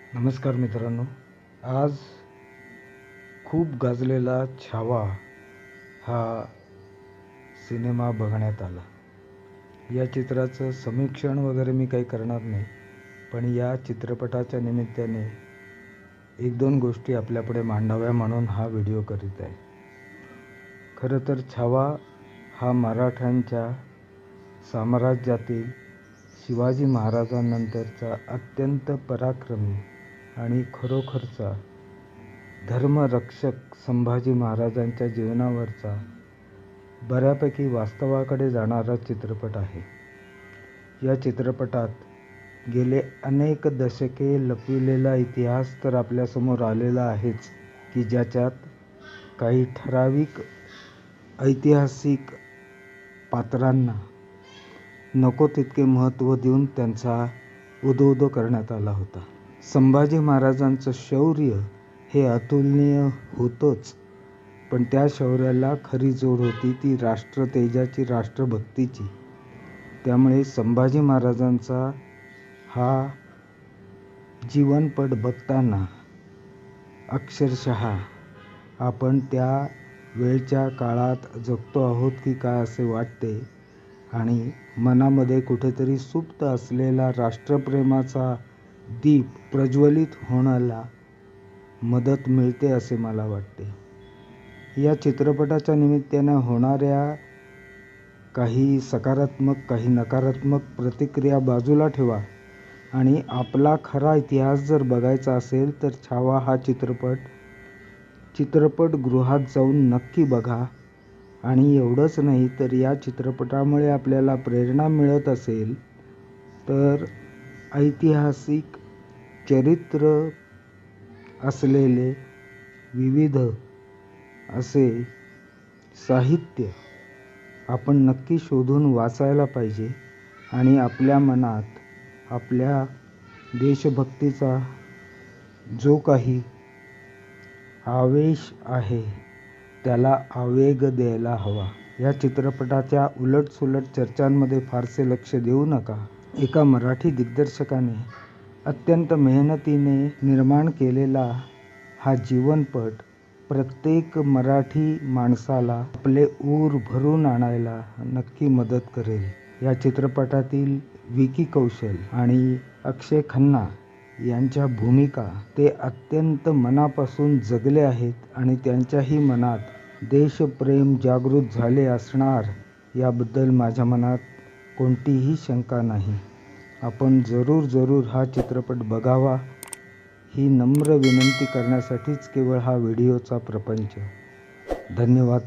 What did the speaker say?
नमस्कार मित्रांनो, आज खूप गाजलेला छावा हा सिनेमा बघण्यात आला। या चित्राचं समीक्षण वगैरे मी काही करणार नाही, पण या चित्रपटाच्या निमित्ताने एक दोन गोष्टी आपल्यापुढे मांडाव्या म्हणून हा व्हिडिओ करीत आहे। खरं तर छावा हा मराठ्यांच्या साम्राज्यातील शिवाजी महाराजांनंतरचा अत्यंत पराक्रमी आणि खरोखरचा धर्मरक्षक संभाजी महाराजांच्या जीवनावरचा बऱ्यापैकी वास्तवाकडे जाणारा चित्रपट आहे। या चित्रपटात गेले अनेक दशके लपविलेला इतिहास तर आपल्यासमोर आलेला आहेच, की ज्याच्यात काही ठराविक ऐतिहासिक पात्रांना नको तितके महत्त्व देऊन त्यांचा उदो करण्यात आला होता। संभाजी महाराजांचं शौर्य हे अतुलनीय होतंच, पण त्या शौर्याला खरी जोड होती ती राष्ट्रतेजाची, राष्ट्रभक्तीची। त्यामुळे संभाजी महाराजांचा हा जीवनपट बघताना अक्षरशः आपण त्या वेळच्या काळात जगतो आहोत की काय असे वाटते आणि मनामध्ये कुठेतरी सुप्त असलेला राष्ट्रप्रेमाचा दीप प्रज्वलित होण्याला मदत मिळते असे मला वाटते। या चित्रपटाच्या निमित्ताने होणाऱ्या काही सकारात्मक काही नकारात्मक प्रतिक्रिया बाजूला ठेवा आणि आपला खरा इतिहास जर बघायचा असेल तर छावा हा चित्रपटगृहात जाऊन नक्की बघा। आणि एवढंच नाही तर या चित्रपटामुळे आपल्याला प्रेरणा मिळत असेल तर ऐतिहासिक चरित्र असलेले विविध असे साहित्य आपण नक्की शोधून वाचायला पाहिजे आणि आपल्या मनात आपल्या देशभक्तीचा जो काही आवेश आहे त्याला आवेग द्यायला हवा। या चित्रपटाच्या उलटसुलट चर्चांमध्ये फारसे लक्ष देऊ नका। एका मराठी दिग्दर्शकाने अत्यंत मेहनतीने निर्माण केलेला हा जीवनपट प्रत्येक मराठी माणसाला आपले ऊर भरून आणायला नक्की मदत करेल। या चित्रपटातील विकी कौशल आणि अक्षय खन्ना यांच्या भूमिका ते अत्यंत मनापासून जगले आहेत आणि त्यांच्याही मनात देशप्रेम जागृत झाले असणार याबद्दल माझ्या मनात कोणतीही शंका नाही। आपण जरूर हा चित्रपट बघावा ही नम्र विनंती करण्यासाठीच केवळ हा व्हिडिओचा प्रपंच। धन्यवाद।